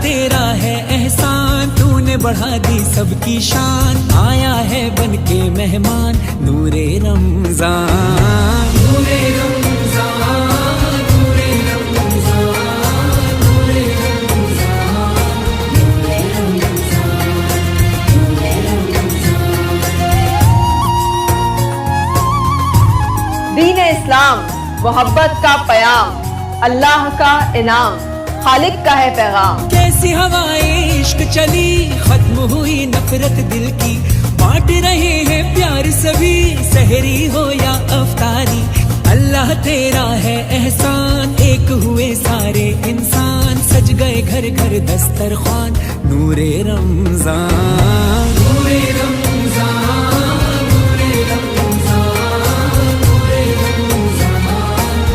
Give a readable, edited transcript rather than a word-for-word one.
تیرا ہے احسان، تو نے بڑھا دی سب کی شان، آیا ہے بن کے مہمان نور رمضان، نور رمضان، نور رمضان، نور رمضان، نور رمضان۔ دین اسلام محبت کا پیام، اللہ کا انعام، خالق کا ہے پیغام۔ کیسی ہوائیں عشق چلی، ختم ہوئی نفرت دل کی، بانٹ رہے ہیں پیار سبھی، سحری ہو یا افطاری، اللہ تیرا ہے احسان، ایک ہوئے سارے انسان، سج گئے گھر گھر دسترخوان، نور رمضان،